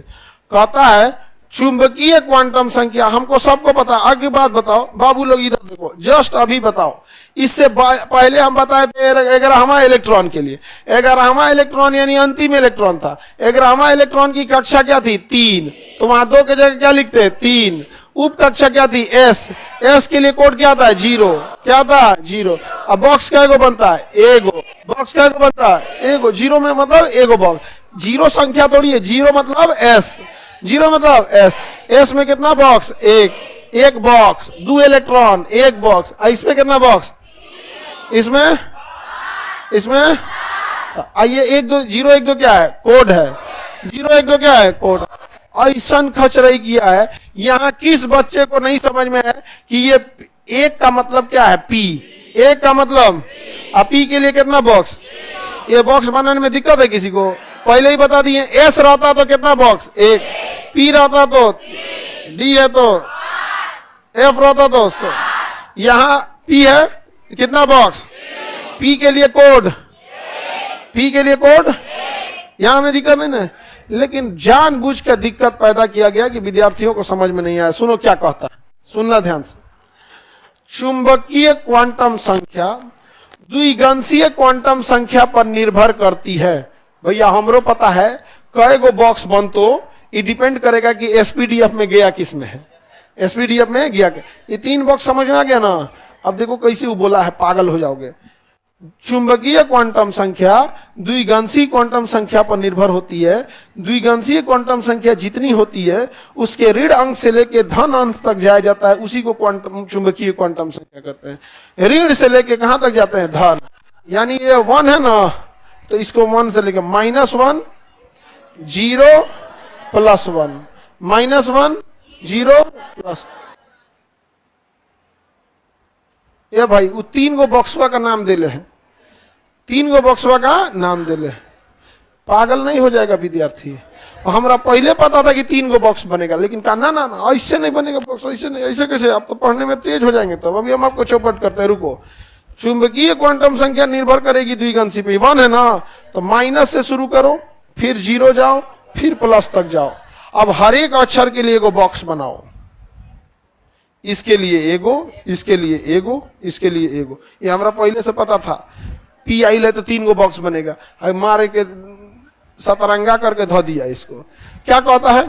कहता है चुंबकीय क्वांटम संख्या, हमको सबको पता। आगे बात बताओ बाबू लोग, इधर देखो, जस्ट अभी बताओ। इससे पहले हम बताए थे 11वां इलेक्ट्रॉन के लिए। 11वां इलेक्ट्रॉन यानी अंतिम इलेक्ट्रॉन था। 11वां इलेक्ट्रॉन की कक्षा क्या थी? 3। तो वहां 2 के जगह क्या लिखते? 3। उप कक्षा क्या थी? एस। एस के लिए कोड क्या था? 0। क्या था? 0। अब बॉक्स क्या गो बनता है? एगो। बॉक्स क्या गो बनता है? एगो। 0 में मतलब एगो बॉक्स। 0 संख्या थोड़ी है, 0 मतलब एस, 0 मतलब एस। एस में कितना बॉक्स? एक बॉक्स। 2 electron, 1 box. इसमें कितना बॉक्स? इसमें आइए 1 2 0 1 2 क्या है? कोड है। 0 1 2 क्या है? कोड। ऐसा खचराई किया है, यहाँ किस बच्चे को नहीं समझ में है कि ये एक का मतलब क्या है? पी। एक का मतलब, पी के लिए कितना बॉक्स? ये बॉक्स बनाने में दिक्कत है किसी को? पहले ही बता दिए। एस रहता तो कितना बॉक्स? 1। पी रहता तो, डी है तो, एफ रहता तो, यहाँ पी है, कितना बॉक्स? पी के लिए कोड, पी के लिए कोड, यहां में दिक्कत नहीं ना, लेकिन जानबूझ कर दिक्कत पैदा किया गया कि विद्यार्थियों को समझ में नहीं आया। सुनो क्या कहता है, सुनना ध्यान से। चुंबकीय क्वांटम संख्या द्विगंशीय क्वांटम संख्या पर निर्भर करती है। भैया हमरो पता है कई गो बॉक्स बनतो, ये डिपेंड करेगा कि एसपीडीएफ में गया किस में है, एसपीडीएफ में गया। ये 3 बॉक्स समझ में आ गया ना। अब देखो कैसे वो बोला है, पागल हो जाओगे। चुंबकीय क्वांटम संख्या द्विगंशीय क्वांटम संख्या पर निर्भर होती है। द्विगंशीय क्वांटम संख्या जितनी होती है उसके ऋण अंक से लेकर धन अंक तक जाया जाता है, उसी को क्वांटम चुंबकीय क्वांटम संख्या कहते हैं। ऋण से लेकर कहां तक जाते हैं, धन। यानी ये 1 है ना, तो इसको 1 से लेकर -1 0 +1 -1 0 +। ये भाई वो 3 गो बॉक्सवा का नाम दे ले हैं, 3 गो बॉक्सवा का नाम दे ले। पागल नहीं हो जाएगा विद्यार्थी। हमरा पहले पता था कि 3 गो बॉक्स बनेगा, लेकिन कहा ना ना ना ऐसे नहीं बनेगा बॉक्स, ऐसे नहीं, ऐसे कैसे, आप तो पढ़ने में तेज हो जाएंगे। तब अभी हम आपको चौपट करते हैं, रुको। चुंबकीय क्वांटम संख्या निर्भर करेगी द्विगंशी पे। 1 है ना, तो माइनस से शुरू करो, फिर 0 जाओ, फिर प्लस तक जाओ। अब हर एक अक्षर के लिए एगो बॉक्स बनाओ, इसके लिए एगो, इसके लिए एगो, इसके लिए एगो। ये हमरा पहले से पता था। पी आई ले तो 3 गो बॉक्स बनेगा। अब मारे के सतरंगा करके धो दिया इसको। क्या कहता है,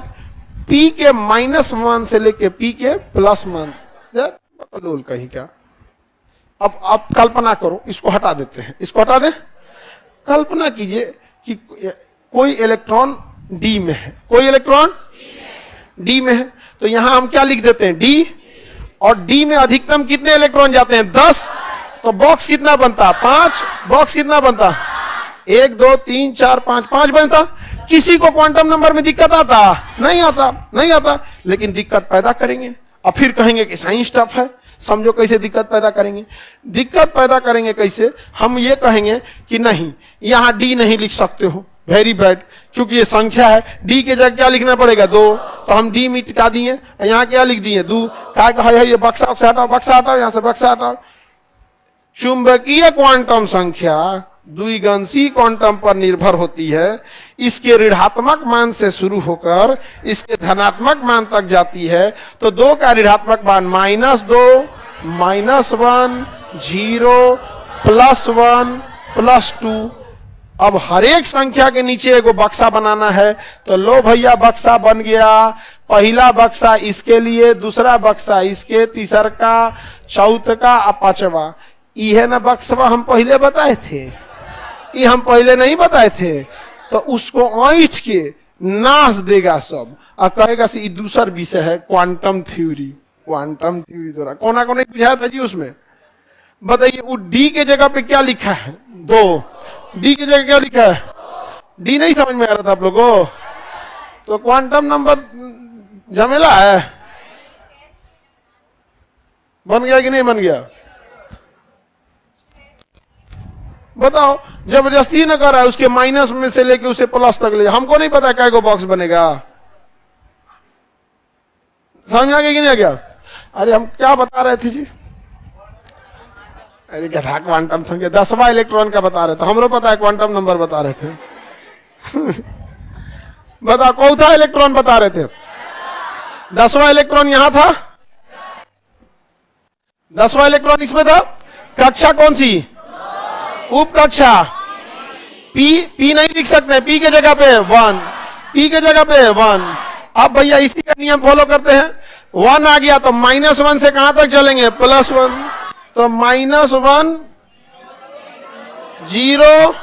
पी के -1 से लेके पी के +1 लोल कहीं क्या। अब आप कल्पना करो, इसको हटा देते हैं, इसको हटा दे। कल्पना कीजिए कि कोई इलेक्ट्रॉन डी में है, कोई इलेक्ट्रॉन डी में है, तो यहां हम क्या लिख देते हैं, डी। और डी में अधिकतम कितने इलेक्ट्रॉन जाते हैं, 10। तो बॉक्स कितना बनता, 5। बॉक्स कितना बनता, 1 2 3 4 5 बनता। किसी को क्वांटम नंबर में दिक्कत आता, नहीं आता, नहीं आता, लेकिन दिक्कत पैदा करेंगे। और फिर कहेंगे कि साइंस टफ है। समझो कैसे दिक्कत पैदा करेंगे। दिक्कत पैदा करेंगे कैसे, हम ये कहेंगे कि नहीं यहां डी नहीं लिख सकते हो, वेरी बैड, क्योंकि ये संख्या है। डी के जगह क्या लिखना पड़ेगा, 2। तो हम डी मिटा दिए, यहाँ क्या लिख दिए, 2। कहा है ये बक्सा हटाओ, बक्सा हटाओ, यहाँ से बक्सा हटाओ। चुंबकीय क्वांटम संख्या द्विगंशीय क्वांटम पर निर्भर होती है। इसके ऋणात्मक मान से शुरू होकर इसके धनात्मक मान तक जाती है। तो 2 का ऋणात्मक मान -2 -1 0 +1 +2। अब हर एक संख्या के नीचे एगो बक्सा बनाना है। तो लो भैया बक्सा बन गया। पहला बक्सा इसके लिए, दूसरा बक्सा इसके, तीसरा का, चौथा का और 5वां। यह ना बक्सवा हम पहले बताए थे, ये हम पहले नहीं बताए थे। तो उसको ऐंठ के नाश देगा सब और कहेगा से ये दूसरा विषय है क्वांटम थ्योरी। क्वांटम थ्योरी द्वारा कोना को नहीं बुझाया था जी उसमें। बताइए वो डी के जगह पे क्या लिखा है, 2। डी की जगह क्या लिखा है, डी नहीं समझ में आ रहा था आप लोगों को। तो क्वांटम नंबर झमेला है, बन गया कि नहीं बन गया, बताओ। जबरदस्ती न कर रहा है, उसके माइनस में से लेके उसे प्लस तक ले। हमको नहीं पता क्या बॉक्स बनेगा, समझ आ गया कि नहीं आ गया। अरे हम क्या बता रहे थे जी, अरे गधा क्वांटम संख्या 10वां इलेक्ट्रॉन का बता रहे थे। हमरो पता है क्वांटम नंबर बता रहे थे। बता कौन था इलेक्ट्रॉन बता रहे थे, 10वां इलेक्ट्रॉन यहां था, 10वां इलेक्ट्रॉन इसमें था। कक्षा कौन सी, उप कक्षा। पी नहीं लिख सकते, पी के जगह पे 1, पी के जगह पे 1। अब भैया इसी का नियम फॉलो करते हैं। 1 आ गया तो -1 से कहां तक चलेंगे, +1। तो -1 0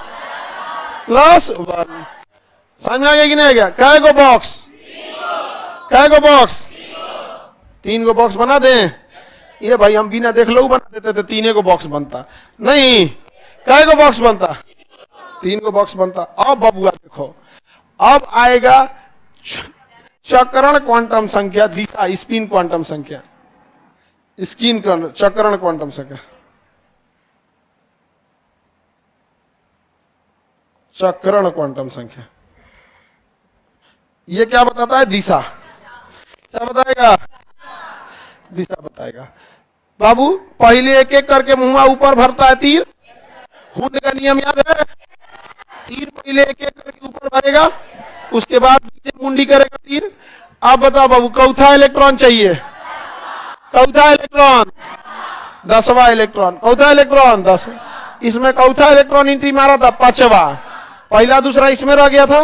+1। समझ में आ गया कि नहीं आ गया। कै गो बॉक्स, कै गो बॉक्स, 3 गो बॉक्स बना दें। ये भाई हम बिना देख लो बना देते थे, 3 गो बॉक्स बनता नहीं। कै गो बॉक्स बनता, 3 गो बॉक्स बनता। अब बबुआ देखो, अब आएगा चक्रण क्वांटम संख्या, दिशा स्पिन क्वांटम संख्या, स्किन चक्रण क्वांटम संख्या, चक्रण क्वांटम संख्या। ये क्या बताता है, दिशा। क्या बताएगा, दिशा बताएगा। बाबू पहले एक एक करके मुंह ऊपर भरता है तीर। हूने का नियम याद है, पहले एक एक करके ऊपर भरेगा, उसके बाद नीचे मुंडी करेगा तीर। आप बताओ बाबू, चौथा इलेक्ट्रॉन चाहिए, चौथा इलेक्ट्रॉन, 10वां इलेक्ट्रॉन, चौथा इलेक्ट्रॉन 10। इसमें चौथा इलेक्ट्रॉन एंट्री मारा था 5वां, पहला दूसरा इसमें रह गया था,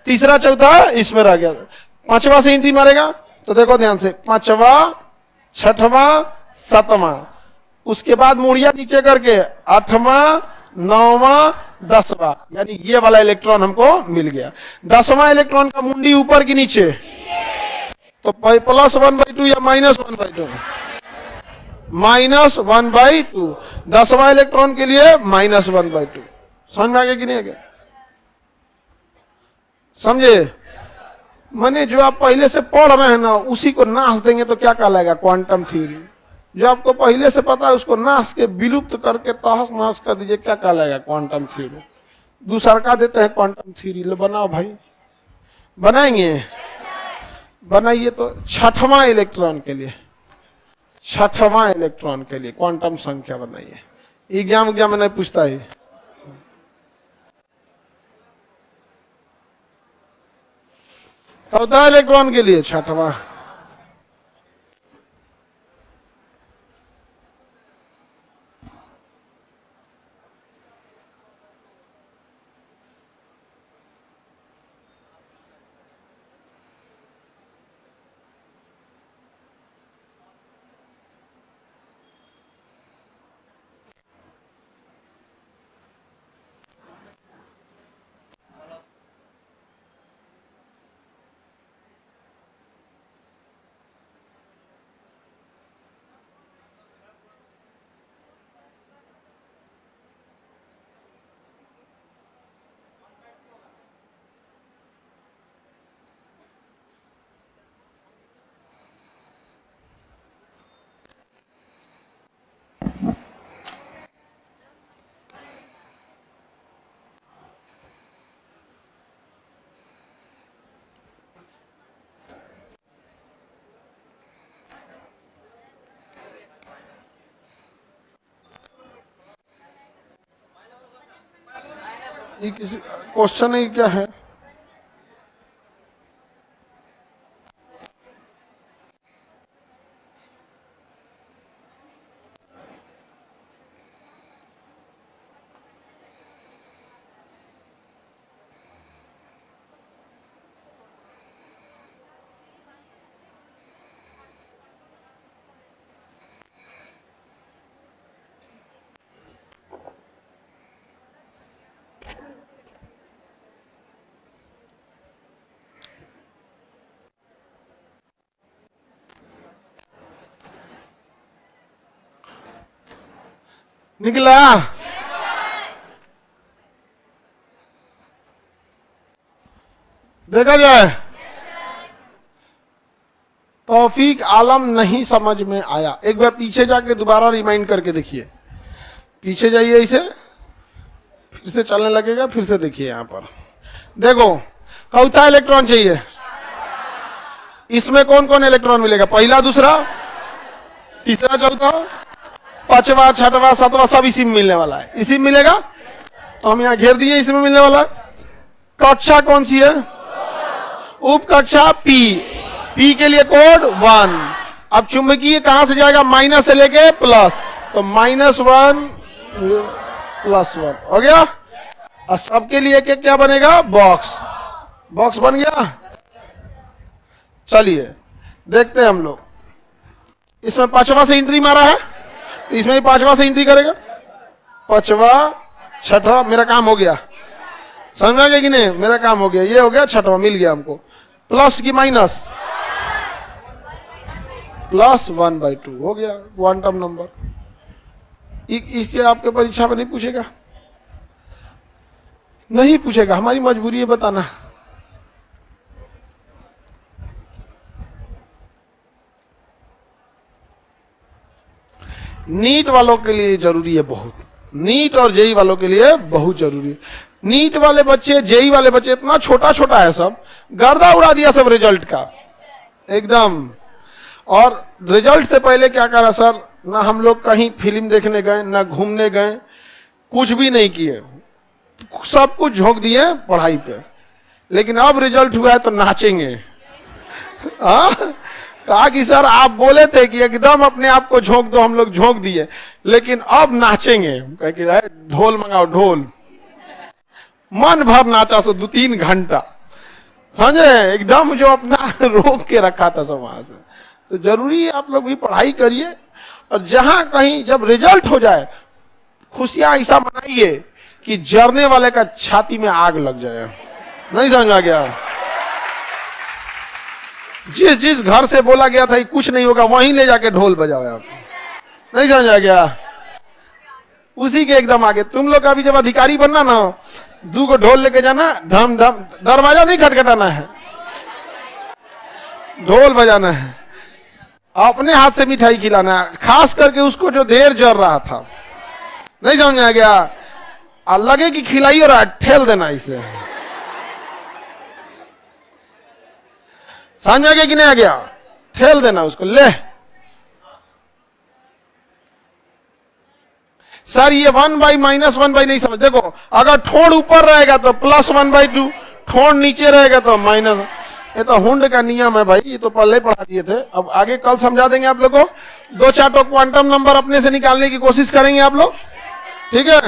तीसरा चौथा इसमें रह गया था। 5वां से एंट्री मारेगा तो देखो ध्यान से, 5वां, 6वां, 7वां, उसके बाद मुड़िया नीचे करके 8वां, 9वां, 10वां, यानी ये वाला इलेक्ट्रॉन हमको मिल गया। 10वां इलेक्ट्रॉन का मुंडी ऊपर की नीचे, तो +1/2 या -1/2, -1/2। 10वां इलेक्ट्रॉन के लिए -1/2। समझ में आ गया कि नहीं आ गया? समझे? माने जो आप पहले से पढ़ रहे हैं ना, उसी को नाश देंगे तो क्या कहलाएगा? Quantum theory. जो आपको पहले से पता है उसको नाश के, विलुप्त करके तहस नहस कर दीजिए, क्या कहलाएगा? Quantum theory. दूसरा का देते हैं क्वांटम थ्योरी। लो बनाओ भाई, बनाएंगे, बनाइए। तो 6वां इलेक्ट्रॉन के लिए, 6वां इलेक्ट्रॉन के लिए क्वांटम संख्या बनाइए। एग्जाम में नहीं पूछता है। चौथा इलेक्ट्रॉन के लिए 6वां। ये किसी क्वेश्चन है क्या है? निकला? देखा जाए। तौफीक आलम नहीं समझ में आया, एक बार पीछे जाके दोबारा रिमाइंड करके देखिए। पीछे जाइए, इसे फिर से चलने लगेगा, फिर से देखिए। यहां पर देखो, चौथा इलेक्ट्रॉन चाहिए। इसमें कौन कौन इलेक्ट्रॉन मिलेगा? पहला, दूसरा, तीसरा, चौथा, 5वां, 6वां, 7वां, सब इसी में मिलने वाला है। इसी में मिलेगा, तो हम यहाँ घेर दिए, इसमें मिलने वाला है। कक्षा कौन सी है? उपकक्षा P। P के लिए कोड 1। अब चुंबकीय कहां से जाएगा? माइनस से लेके प्लस, तो -1 +1 हो गया। और सबके लिए एक क्या बनेगा? बॉक्स। बॉक्स बन गया। चलिए देखते हैं हम लोग। इसमें 5वां से एंट्री मारा है, तो इसमें भी 5वां से एंट्री करेगा। 5वां, 6वां, मेरा काम हो गया। समझ में आ गया कि नहीं? मेरा काम हो गया, ये हो गया 6वां, मिल गया हमको। प्लस की माइनस? +1/2 हो गया क्वांटम नंबर। इसके आपके परीक्षा में नहीं पूछेगा? नहीं पूछेगा, हमारी मजबूरी है बताना। नीट वालों के लिए जरूरी है बहुत, नीट और जेई वालों के लिए बहुत जरूरी है। नीट वाले बच्चे, जेई वाले बच्चे, इतना छोटा छोटा है, सब गर्दा उड़ा दिया सब रिजल्ट का एकदम। और रिजल्ट से पहले क्या करा सर? ना हम लोग कहीं फिल्म देखने गए, ना घूमने गए, कुछ भी नहीं किए। सब कुछ झोंक दिए पढ़ाई पे, लेकिन अब रिजल्ट हुआ है तो नाचेंगे। कहा कि सर आप बोले थे कि एकदम अपने आप को झोंक दो, हम लोग झोंक दिए, लेकिन अब नाचेंगे। कह कि ढोल मंगाओ, ढोल। मन भर नाचा, सो 2-3 घंटा, समझे, एकदम जो अपना रोक के रखा था सब वहां से। तो जरूरी है आप लोग भी पढ़ाई करिए, और जहां कहीं जब रिजल्ट हो जाए खुशियां ऐसा मनाइए कि जरने वाले का छाती में आग लग जाए। नहीं समझ आ गया? जिस जिस घर से बोला गया था कुछ नहीं होगा, वहीं ले जाके ढोल बजाओ आप। नहीं समझ आ गया? उसी के एकदम आगे तुम लोग का भी जब अधिकारी बनना ना, 2 को ढोल लेके जाना, धम धम, दरवाजा नहीं खटखटाना है, ढोल बजाना है, अपने हाथ से मिठाई खिलाना है, खास करके उसको जो देर जर रहा था। नहीं समझ आ गया? और लगे कि खिलाई हो रहा है, ठेल देना इसे। समझ आ गया कि नहीं आ गया? ठेल देना उसको, ले। सर ये 1/- -1/, नहीं समझ। देखो, अगर ठोड़ ऊपर रहेगा तो +1/2, ठोड़ नीचे रहेगा तो -1। ये तो हुंड का नियम है भाई, ये तो पहले पढ़ा दिए थे। अब आगे कल समझा देंगे आप लोगों को। 2-4 क्वांटम नंबर अपने से निकालने की कोशिश करेंगे आप लोग, ठीक है?